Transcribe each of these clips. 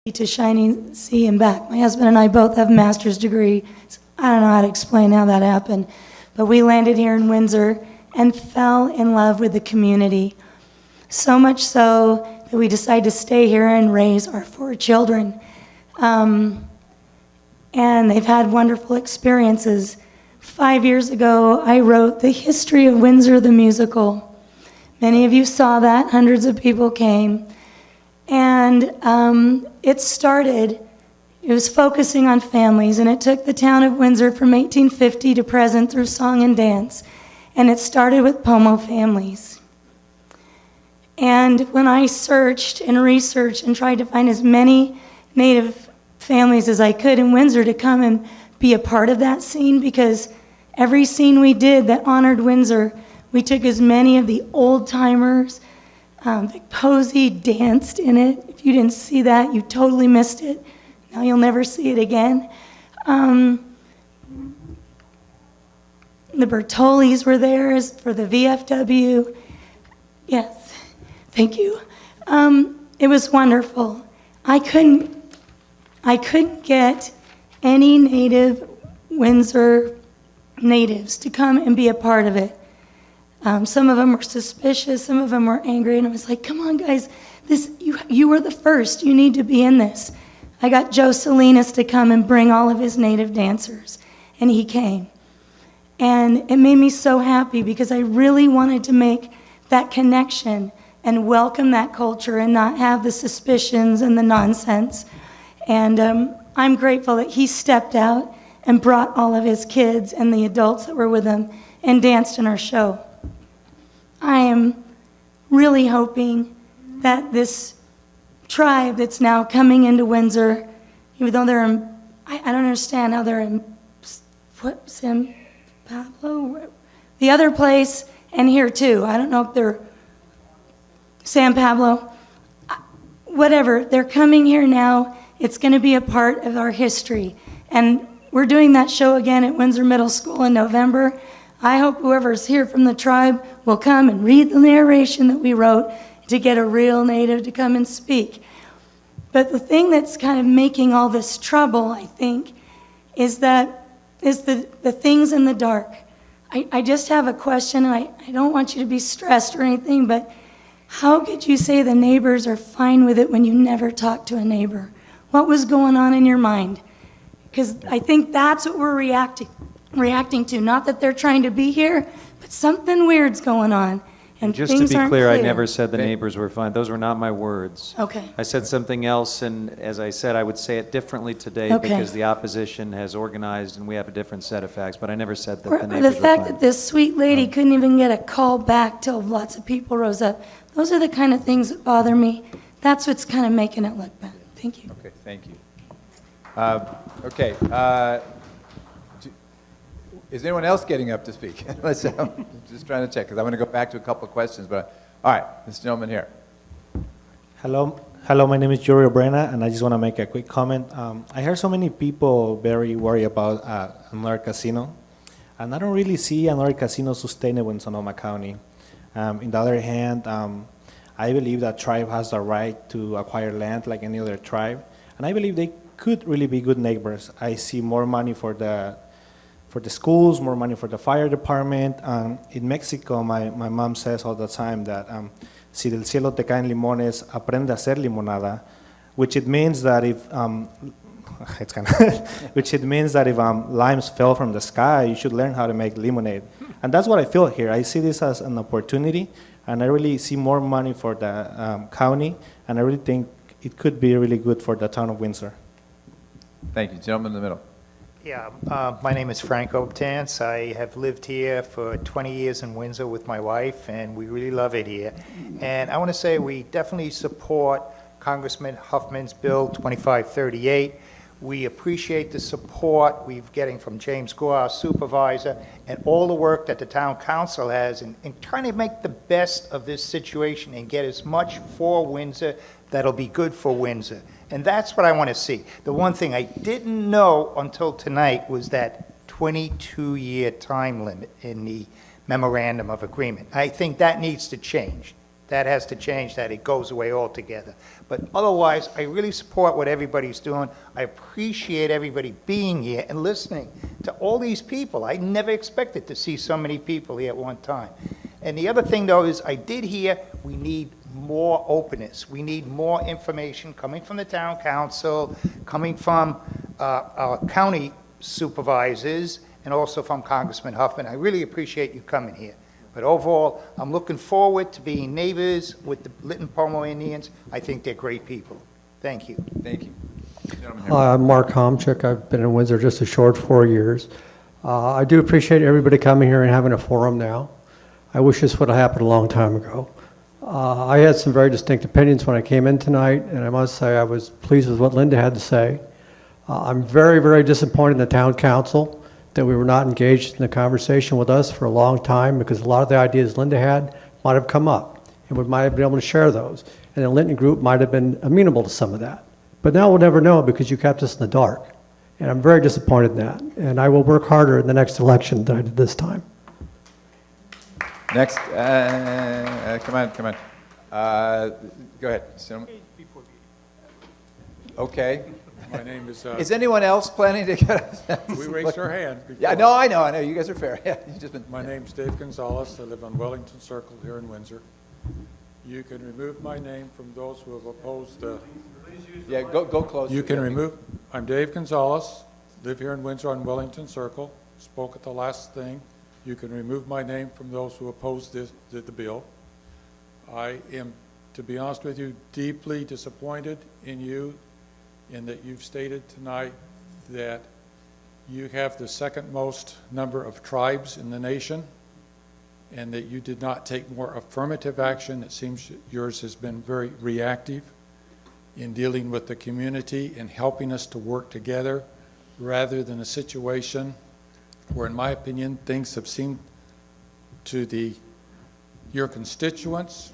to Shining Sea and back. My husband and I both have a master's degree. I don't know how to explain how that happened, but we landed here in Windsor and fell in love with the community. So much so that we decided to stay here and raise our 4 children. And they've had wonderful experiences. 5 years ago, I wrote The History of Windsor, the musical. Many of you saw that. Hundreds of people came. And it was focusing on families, and it took the town of Windsor from 1850 to present through song and dance. And it started with Pomo families. And when I searched and researched and tried to find as many Native families as I could in Windsor to come and be a part of that scene, because every scene we did that honored Windsor, we took as many of the old-timers. Vic Posey danced in it. If you didn't see that, you totally missed it. Now you'll never see it again. The Bertolis were there for the VFW. Yes, thank you. It was wonderful. I couldn't get any native Windsor natives to come and be a part of it. Some of them were suspicious, some of them were angry, and I was like, come on, guys, you were the first, you need to be in this. I got Joe Salinas to come and bring all of his native dancers, and he came. And it made me so happy because I really wanted to make that connection and welcome that culture and not have the suspicions and the nonsense. And I'm grateful that he stepped out and brought all of his kids and the adults that were with him and danced in our show. I am really hoping that this tribe that's now coming into Windsor, even though they're in, I don't understand how they're in San Pablo, the other place, and here too. I don't know if they're San Pablo. Whatever, they're coming here now. It's going to be a part of our history. And we're doing that show again at Windsor Middle School in November. I hope whoever's here from the tribe will come and read the narration that we wrote to get a real native to come and speak. But the thing that's kind of making all this trouble, I think, is the things in the dark. I just have a question, and I don't want you to be stressed or anything, but how could you say the neighbors are fine with it when you never talk to a neighbor? What was going on in your mind? Because I think that's what we're reacting to. Not that they're trying to be here, but something weird's going on. And just to be clear, I never said the neighbors were fine. Those were not my words. Okay. I said something else, and as I said, I would say it differently today because the opposition has organized and we have a different set of facts, but I never said that the neighbors were fine. The fact that this sweet lady couldn't even get a call back till lots of people rose up, those are the kind of things that bother me. That's what's kind of making it look bad. Thank you. Okay, thank you. Okay. Is anyone else getting up to speak? I'm just trying to check, because I want to go back to a couple of questions. But all right, this gentleman here. Hello, my name is Jory Obrena, and I just want to make a quick comment. I heard so many people very worried about another casino, and I don't really see another casino sustainable in Sonoma County. On the other hand, I believe that tribe has the right to acquire land like any other tribe, and I believe they could really be good neighbors. I see more money for the schools, more money for the fire department. In Mexico, my mom says all the time that si del cielo te caen limones, aprende a hacer limonada, which it means that if limes fell from the sky, you should learn how to make lemonade. And that's what I feel here. I see this as an opportunity, and I really see more money for the county, and I really think it could be really good for the town of Windsor. Thank you. Gentleman in the middle. Yeah, my name is Frank Obtance. I have lived here for 20 years in Windsor with my wife, and we really love it here. And I want to say we definitely support Congressman Huffman's Bill 2538. We appreciate the support we're getting from James Gore, our supervisor, and all the work that the town council has in trying to make the best of this situation and get as much for Windsor that'll be good for Windsor. And that's what I want to see. The one thing I didn't know until tonight was that 22-year time limit in the memorandum of agreement. I think that needs to change. That has to change, that it goes away altogether. But otherwise, I really support what everybody's doing. I appreciate everybody being here and listening to all these people. I never expected to see so many people here at one time. And the other thing, though, is I did hear we need more openness. We need more information coming from the town council, coming from our county supervisors, and also from Congressman Huffman. I really appreciate you coming here. But overall, I'm looking forward to being neighbors with the Lytton Pomo Indians. I think they're great people. Thank you. Thank you. Gentleman here. Hi, I'm Mark Homchik. I've been in Windsor just a short 4 years. I do appreciate everybody coming here and having a forum now. I wish this would have happened a long time ago. I had some very distinct opinions when I came in tonight, and I must say I was pleased with what Linda had to say. I'm very, very disappointed in the town council that we were not engaged in the conversation with us for a long time, because a lot of the ideas Linda had might have come up, and we might have been able to share those. And the Lytton group might have been amenable to some of that. But now we'll never know, because you kept us in the dark. And I'm very disappointed in that. And I will work harder in the next election than I did this time. Next, come on. Go ahead. Okay. My name is, Is anyone else planning to get? we raised our hand before. Yeah, no, I know. You guys are fair. Yeah, you just been. My name's Dave Gonzalez. I live on Wellington Circle here in Windsor. You can remove my name from those who have opposed the... Yeah, go close. You can remove... I'm Dave Gonzalez, live here in Windsor on Wellington Circle, spoke at the last thing. You can remove my name from those who oppose the bill. I am, to be honest with you, deeply disappointed in you in that you've stated tonight that you have the second most number of tribes in the nation, and that you did not take more affirmative action. It seems yours has been very reactive in dealing with the community and helping us to work together, rather than a situation where, in my opinion, things have seemed to your constituents,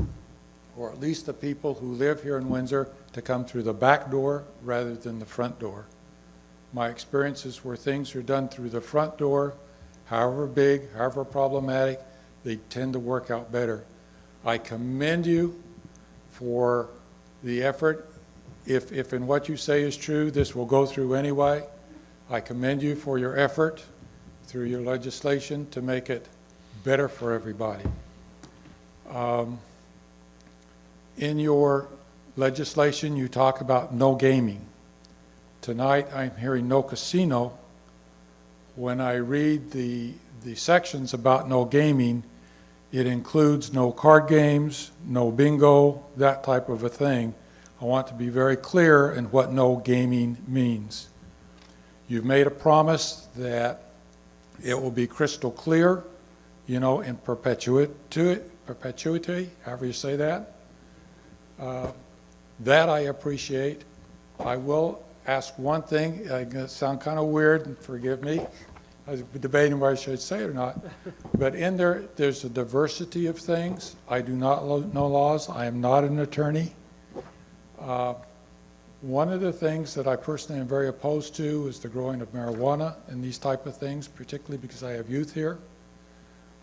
or at least the people who live here in Windsor, to come through the back door rather than the front door. My experiences where things are done through the front door, however big, however problematic, they tend to work out better. I commend you for the effort. If in what you say is true, this will go through anyway. I commend you for your effort through your legislation to make it better for everybody. In your legislation, you talk about no gaming. Tonight, I'm hearing no casino. When I read the sections about no gaming, it includes no card games, no bingo, that type of a thing. I want to be very clear in what no gaming means. You've made a promise that it will be crystal clear, in perpetuity, however you say that. That I appreciate. I will ask one thing. It's going to sound kind of weird, and forgive me. I was debating whether I should say it or not. But in there's a diversity of things. I do not know laws. I am not an attorney. One of the things that I personally am very opposed to is the growing of marijuana and these type of things, particularly because I have youth here.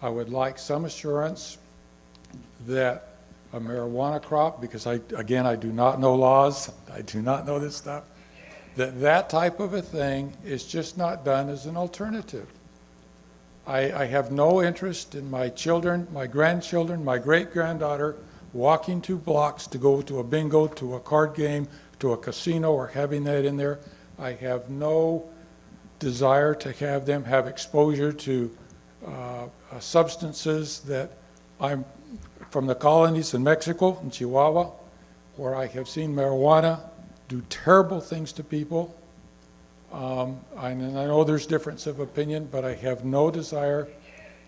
I would like some assurance that a marijuana crop, because I do not know laws, I do not know this stuff, that type of a thing is just not done as an alternative. I have no interest in my children, my grandchildren, my great-granddaughter walking 2 blocks to go to a bingo, to a card game, to a casino, or having that in there. I have no desire to have them have exposure to substances that I'm from the colonies in Mexico, in Chihuahua, where I have seen marijuana do terrible things to people. And I know there's difference of opinion, but I have no desire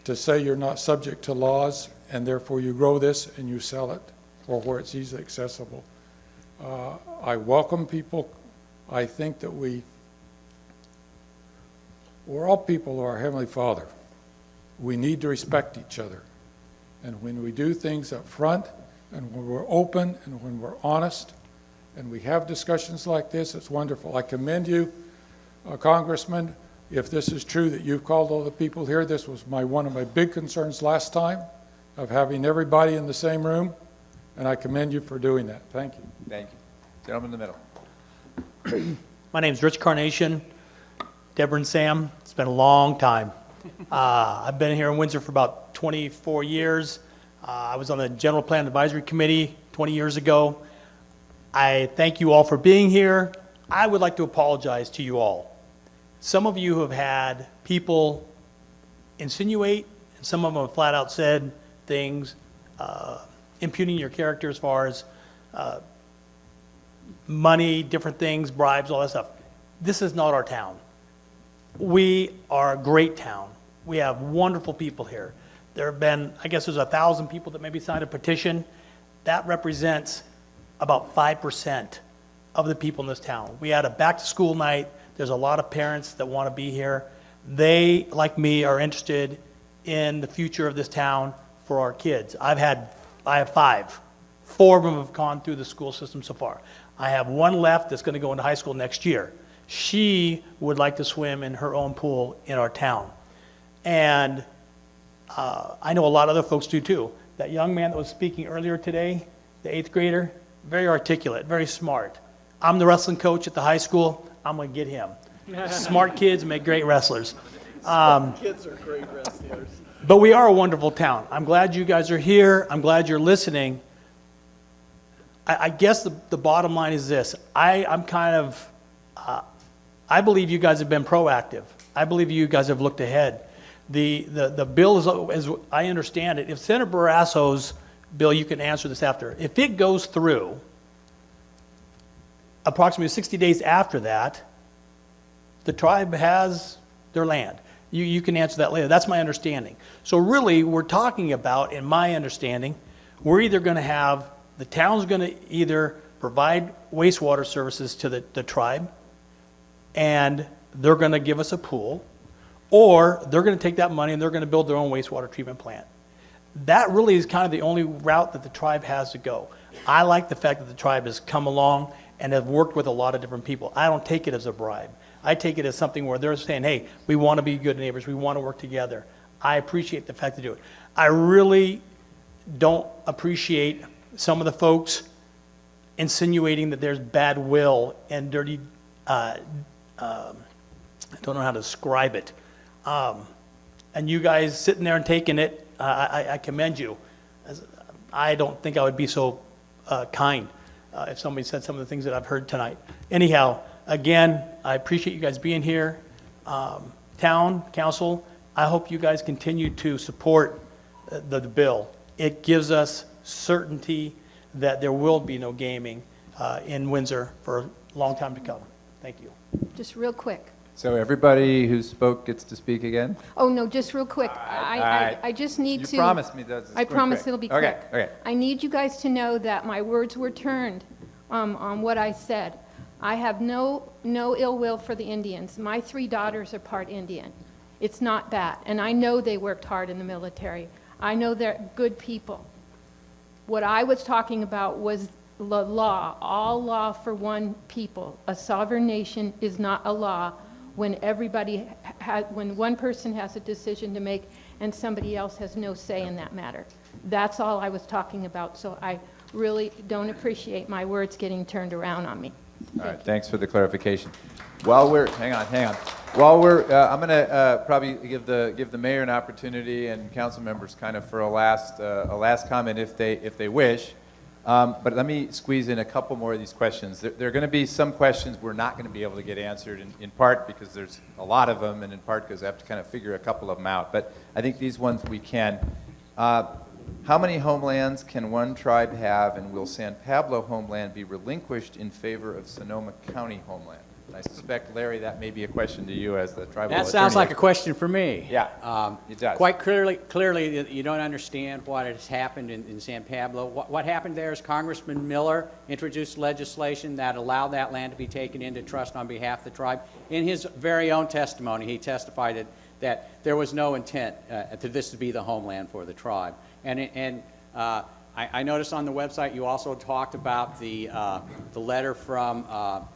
to say you're not subject to laws and therefore you grow this and you sell it, or where it's easily accessible. I welcome people. I think that we're all people of our Heavenly Father. We need to respect each other. And when we do things up front, and when we're open, and when we're honest, and we have discussions like this, it's wonderful. I commend you, Congressman. If this is true that you've called all the people here, this was one of my big concerns last time, of having everybody in the same room. and I commend you for doing that. Thank you. Thank you. Gentleman in the middle. My name's Rich Carnation. Deborah and Sam, it's been a long time. I've been here in Windsor for about 24 years. I was on the General Plan Advisory Committee 20 years ago. I thank you all for being here. I would like to apologize to you all. Some of you have had people insinuate, and some of them have flat out said things, impugning your character as far as money, different things, bribes, all that stuff. This is not our town. We are a great town. We have wonderful people here. There have been, I guess there's 1,000 people that maybe signed a petition. That represents about 5% of the people in this town. We had a back-to-school night. There's a lot of parents that want to be here. They, like me, are interested in the future of this town for our kids. I have 5. 4 of them have gone through the school system so far. I have 1 left that's going to go into high school next year. She would like to swim in her own pool in our town. And I know a lot of other folks do too. That young man that was speaking earlier today, the 8th grader, very articulate, very smart. I'm the wrestling coach at the high school. I'm going to get him. Smart kids make great wrestlers. Kids are great wrestlers. But we are a wonderful town. I'm glad you guys are here. I'm glad you're listening. I guess the bottom line is this. I'm kind of, I believe you guys have been proactive. I believe you guys have looked ahead. The bill is, as I understand it, if Senator Barrasso's bill, you can answer this after, if it goes through, approximately 60 days after that, the tribe has their land. You can answer that later. That's my understanding. So really, we're talking about, in my understanding, we're either going to have, the town's going to either provide wastewater services to the tribe, and they're going to give us a pool, or they're going to take that money and they're going to build their own wastewater treatment plant. That really is kind of the only route that the tribe has to go. I like the fact that the tribe has come along and have worked with a lot of different people. I don't take it as a bribe. I take it as something where they're saying, hey, we want to be good neighbors. We want to work together. I appreciate the fact to do it. I really don't appreciate some of the folks insinuating that there's bad will and dirty, I don't know how to describe it. And you guys sitting there and taking it, I commend you. I don't think I would be so kind if somebody said some of the things that I've heard tonight. Anyhow, again, I appreciate you guys being here. Town, council, I hope you guys continue to support the bill. It gives us certainty that there will be no gaming in Windsor for a long time to come. Thank you. Just real quick. So everybody who spoke gets to speak again? Oh, no, just real quick. All right. I just need to. You promised me that. I promise it'll be quick. Okay, okay. I need you guys to know that my words were turned on what I said. I have no ill will for the Indians. My 3 daughters are part Indian. It's not that. And I know they worked hard in the military. I know they're good people. What I was talking about was the law, all law for one people. A sovereign nation is not a law when when one person has a decision to make and somebody else has no say in that matter. That's all I was talking about. So I really don't appreciate my words getting turned around on me. All right, thanks for the clarification. While we're, hang on. While we're, I'm going to probably give the mayor an opportunity and council members kind of for a last comment if they wish. But let me squeeze in a couple more of these questions. There are going to be some questions we're not going to be able to get answered, in part because there's a lot of them, and in part because I have to kind of figure a couple of them out. But I think these ones we can. How many homelands can one tribe have, and will San Pablo homeland be relinquished in favor of Sonoma County homeland? And I suspect, Larry, that may be a question to you as the tribal attorney. That sounds like a question for me. Yeah, it does. Quite clearly, you don't understand what has happened in San Pablo. What happened there is Congressman Miller introduced legislation that allowed that land to be taken into trust on behalf of the tribe. In his very own testimony, he testified that there was no intent to this to be the homeland for the tribe. And I noticed on the website you also talked about the letter from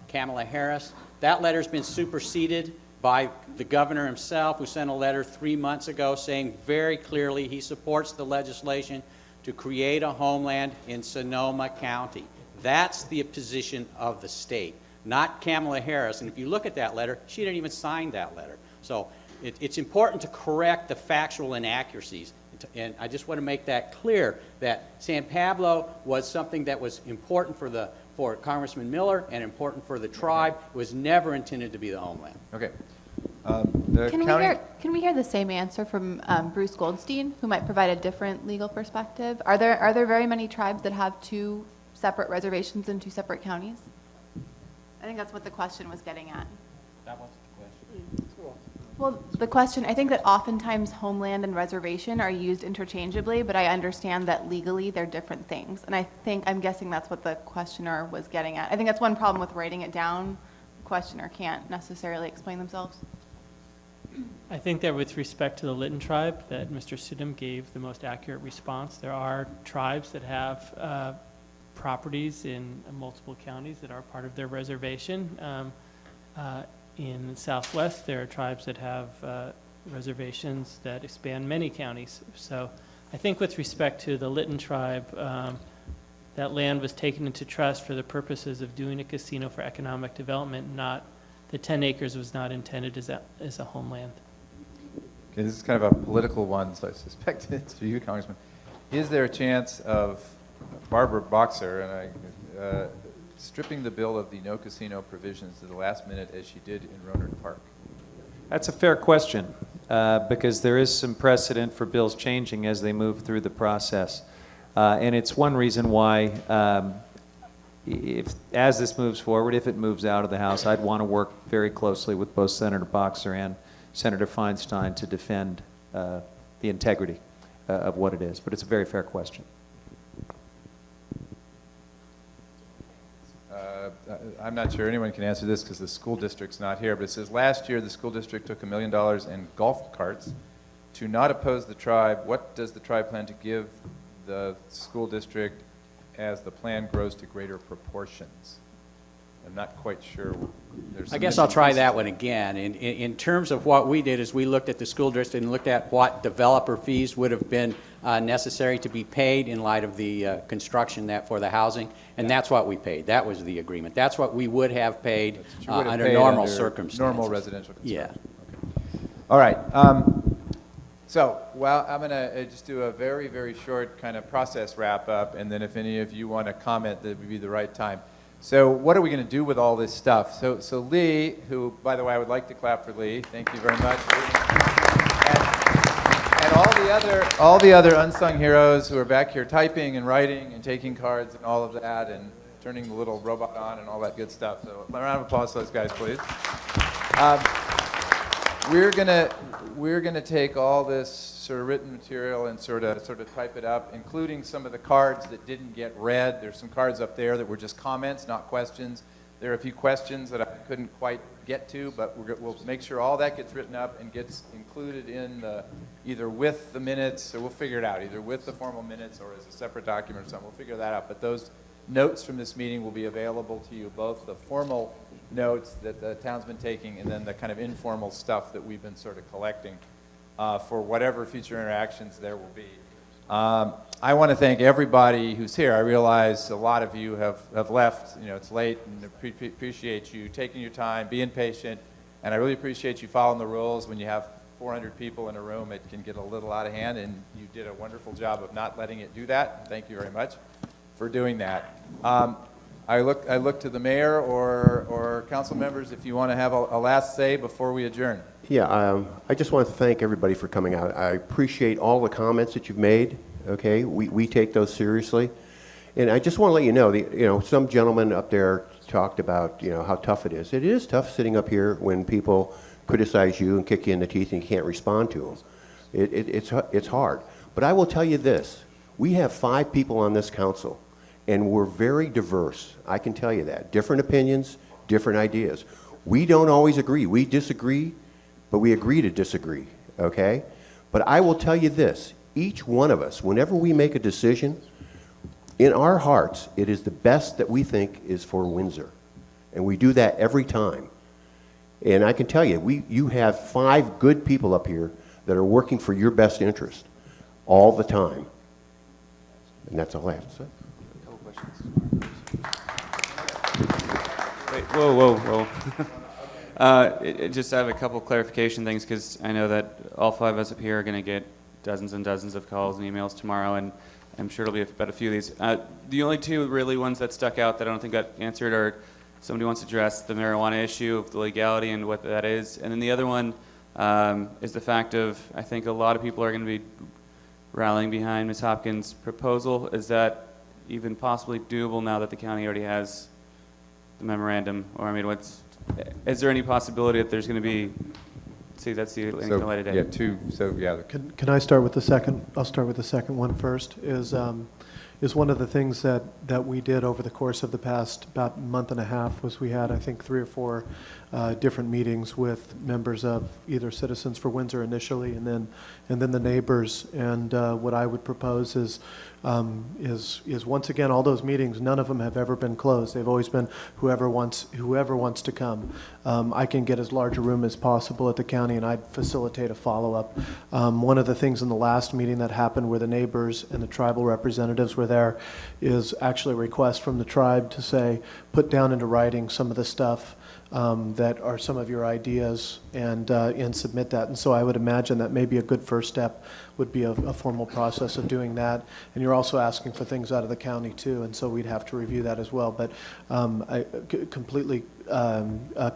Kamala Harris. That letter's been superseded by the governor himself, who sent a letter 3 months ago saying very clearly he supports the legislation to create a homeland in Sonoma County. That's the position of the state, not Kamala Harris. And if you look at that letter, she didn't even sign that letter. So it's important to correct the factual inaccuracies. And I just want to make that clear, that San Pablo was something that was important for Congressman Miller and important for the tribe. It was never intended to be the homeland. Okay. The county. Can we hear the same answer from Bruce Goldstein, who might provide a different legal perspective? Are there very many tribes that have two separate reservations in two separate counties? I think that's what the question was getting at. That was the question. Well, the question, I think that oftentimes homeland and reservation are used interchangeably, but I understand that legally they're different things. And I'm guessing that's what the questioner was getting at. I think that's one problem with writing it down. The questioner can't necessarily explain themselves. I think that with respect to the Lytton tribe, that Mr. Sidham gave the most accurate response. There are tribes that have properties in multiple counties that are part of their reservation. In the Southwest, there are tribes that have reservations that span many counties. So I think with respect to the Lytton tribe, that land was taken into trust for the purposes of doing a casino for economic development, not the 10 acres was not intended as a homeland. Okay, this is kind of a political one, so I suspect it's for you, Congressman. Is there a chance of Barbara Boxer and stripping the bill of the no casino provisions to the last minute as she did in Rohnert Park? That's a fair question, because there is some precedent for bills changing as they move through the process. And it's one reason why, as this moves forward, if it moves out of the House, I'd want to work very closely with both Senator Boxer and Senator Feinstein to defend the integrity of what it is. But it's a very fair question. I'm not sure anyone can answer this because the school district's not here, but it says last year the school district took $1 million in golf carts to not oppose the tribe. What does the tribe plan to give the school district as the plan grows to greater proportions? I'm not quite sure. I guess I'll try that one again. In terms of what we did is we looked at the school district and looked at what developer fees would have been necessary to be paid in light of the construction for the housing, and that's what we paid. That was the agreement. That's what we would have paid under normal circumstances. Normal residential construction. Yeah. Okay. All right. So, well, I'm going to just do a very, very short kind of process wrap up, and then if any of you want to comment, that would be the right time. So what are we going to do with all this stuff? So Lee, who, by the way, I would like to clap for Lee. Thank you very much. And all the other unsung heroes who are back here typing and writing and taking cards and all of that and turning the little robot on and all that good stuff. So a round of applause for those guys, please. We're gonna take all this sort of written material and sort of type it up, including some of the cards that didn't get read. There's some cards up there that were just comments, not questions. There are a few questions that I couldn't quite get to, but we'll make sure all that gets written up and gets included in either with the minutes, or we'll figure it out, either with the formal minutes or as a separate document or something. We'll figure that out. But those notes from this meeting will be available to you, both the formal notes that the town's been taking and then the kind of informal stuff that we've been sort of collecting for whatever future interactions there will be. I want to thank everybody who's here. I realize a lot of you have left. You know, it's late, and appreciate you taking your time, being patient, and I really appreciate you following the rules. When you have 400 people in a room, it can get a little out of hand, and you did a wonderful job of not letting it do that. Thank you very much for doing that. I look to the mayor or council members if you want to have a last say before we adjourn. Yeah, I just want to thank everybody for coming out. I appreciate all the comments that you've made. Okay, we take those seriously, and I just want to let you know, some gentleman up there talked about how tough it is. It is tough sitting up here when people criticize you and kick you in the teeth and you can't respond to them. It's hard. But I will tell you this: we have 5 people on this council, and we're very diverse. I can tell you that. Different opinions, different ideas. We don't always agree. We disagree, but we agree to disagree. Okay? But I will tell you this. Each one of us, whenever we make a decision, in our hearts, it is the best that we think is for Windsor. And we do that every time. And I can tell you, you have 5 good people up here that are working for your best interest all the time. And that's all I have to say. Wait, whoa. Just I have a couple clarification things, because I know that all five of us up here are going to get dozens and dozens of calls and emails tomorrow, and I'm sure it'll be about a few of these. The only two really ones that stuck out that I don't think got answered are somebody wants to address the marijuana issue of the legality and what that is, and then the other one is the fact of, I think a lot of people are going to be rallying behind Ms. Hopkins' proposal. Is that even possibly doable now that the county already has the memorandum? Or, I mean, is there any possibility that there's going to be, see, that's the light of day. Yeah, Can I start with the second? I'll start with the second one first, is one of the things that we did over the course of the past about month and a half was we had, I think, 3 or 4 different meetings with members of either Citizens for Windsor initially and then the neighbors. And what I would propose is once again, all those meetings, none of them have ever been closed. They've always been whoever wants to come. I can get as large a room as possible at the county, and I'd facilitate a follow-up. One of the things in the last meeting that happened where the neighbors and the tribal representatives were there is actually a request from the tribe to say, put down into writing some of the stuff that are some of your ideas and submit that. And so I would imagine that maybe a good first step would be a formal process of doing that. And you're also asking for things out of the county too, and so we'd have to review that as well. But I completely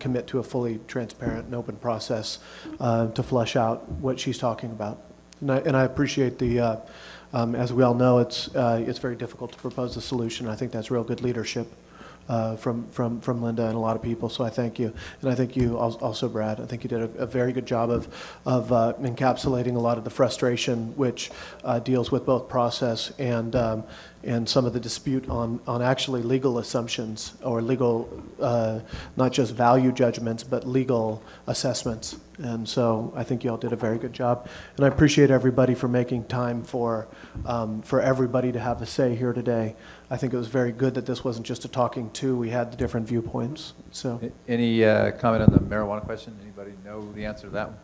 commit to a fully transparent and open process to flesh out what she's talking about. And I appreciate the, as we all know, it's very difficult to propose a solution. I think that's real good leadership from Linda and a lot of people, so I thank you. And I think you also, Brad, I think you did a very good job of encapsulating a lot of the frustration which deals with both process and some of the dispute on actually legal assumptions or legal, not just value judgments, but legal assessments. And so I think you all did a very good job. And I appreciate everybody for making time for everybody to have a say here today. I think it was very good that this wasn't just a talking to. We had the different viewpoints. So, any comment on the marijuana question? Anybody know the answer to that one?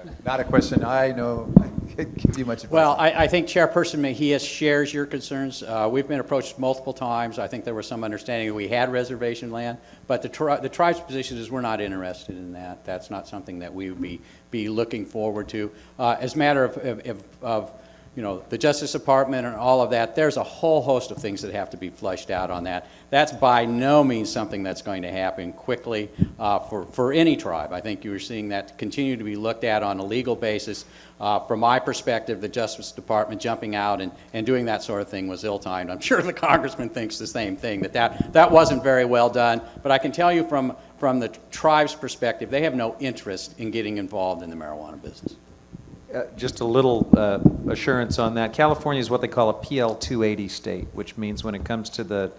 It's not a question I know I can give you much advice. Well, I think Chairperson Mejia shares your concerns. We've been approached multiple times. I think there was some understanding that we had reservation land, but the tribe's position is we're not interested in that. That's not something that we would be looking forward to. As a matter of you know, the Justice Department and all of that, there's a whole host of things that have to be fleshed out on that. That's by no means something that's going to happen quickly for any tribe. I think you are seeing that continue to be looked at on a legal basis. From my perspective, the Justice Department jumping out and doing that sort of thing was ill-timed. I'm sure the Congressman thinks the same thing, that wasn't very well done. But I can tell you from the tribe's perspective, they have no interest in getting involved in the marijuana business. Just a little assurance on that. California is what they call a PL 280 state, which means when it comes to the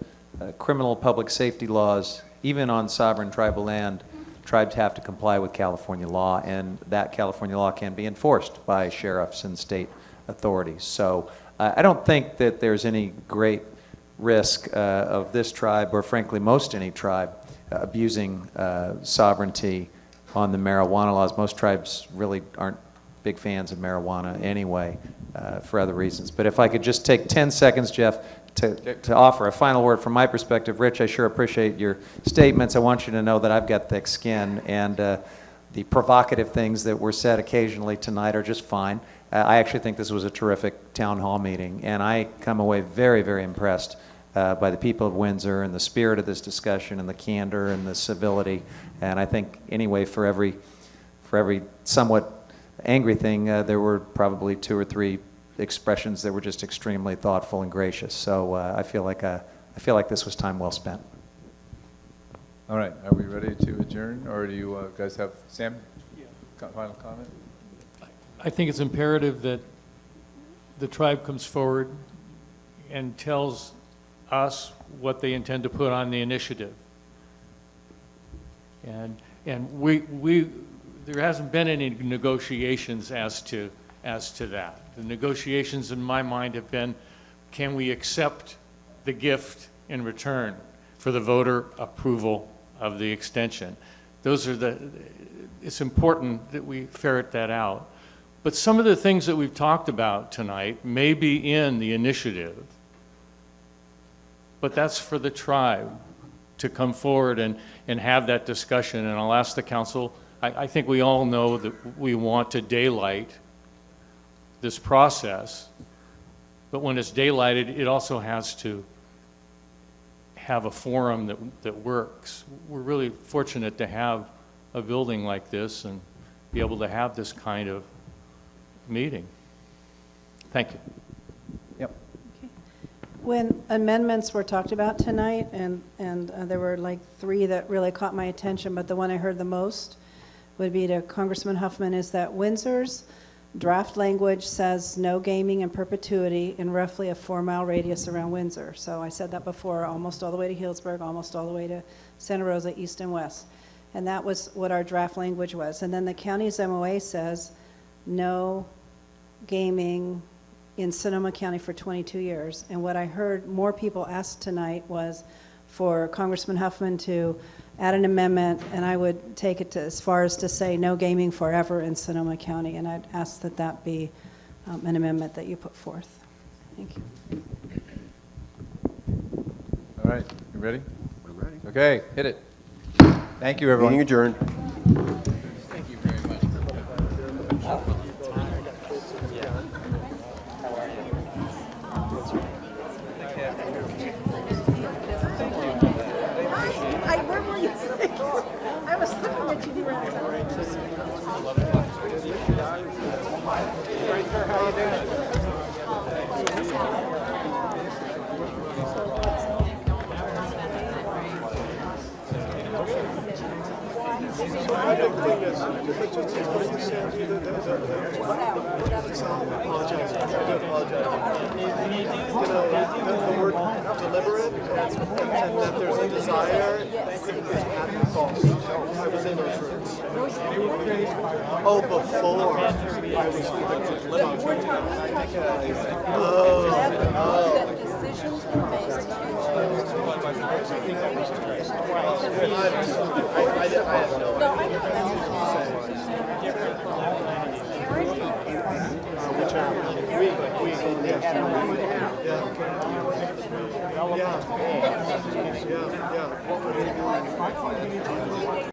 criminal public safety laws, even on sovereign tribal land, tribes have to comply with California law, and that California law can be enforced by sheriffs and state authorities. So I don't think that there's any great risk of this tribe, or frankly most any tribe, abusing sovereignty on the marijuana laws. Most tribes really aren't big fans of marijuana anyway, for other reasons. But if I could just take 10 seconds, Jeff, to offer a final word from my perspective. Rich, I sure appreciate your statements. I want you to know that I've got thick skin, and the provocative things that were said occasionally tonight are just fine. I actually think this was a terrific town hall meeting, and I come away very, very impressed by the people of Windsor and the spirit of this discussion and the candor and the civility. And I think, anyway, for every somewhat angry thing, there were probably 2 or 3 expressions that were just extremely thoughtful and gracious. So I feel like this was time well spent. All right, are we ready to adjourn, or do you guys have Sam? Final comment? I think it's imperative that the tribe comes forward and tells us what they intend to put on the initiative. And there hasn't been any negotiations as to that. The negotiations in my mind have been, can we accept the gift in return for the voter approval of the extension? It's important that we ferret that out. But some of the things that we've talked about tonight may be in the initiative, but that's for the tribe to come forward and have that discussion. And I'll ask the council, I think we all know that we want to daylight this process, but when it's daylighted, it also has to have a forum that works. We're really fortunate to have a building like this and be able to have this kind of meeting. Thank you. Yep. When amendments were talked about tonight, and there were like 3 that really caught my attention, but the one I heard the most would be to Congressman Huffman, is that Windsor's draft language says no gaming in perpetuity in roughly a 4-mile radius around Windsor. So I said that before, almost all the way to Healdsburg, almost all the way to Santa Rosa, east and west. And that was what our draft language was. And then the county's MOA says no gaming in Sonoma County for 22 years. And what I heard more people ask tonight was for Congressman Huffman to add an amendment, and I would take it to as far as to say no gaming forever in Sonoma County. And I'd ask that that be an amendment that you put forth. Thank you. All right, you ready? We're ready. Okay, hit it. Thank you, everyone. Meeting adjourned. Thank you very much. Where were you? I was thinking that you were The word deliberate and that there's a desire is patently false. I was in those rooms. Oh, before I was yeah.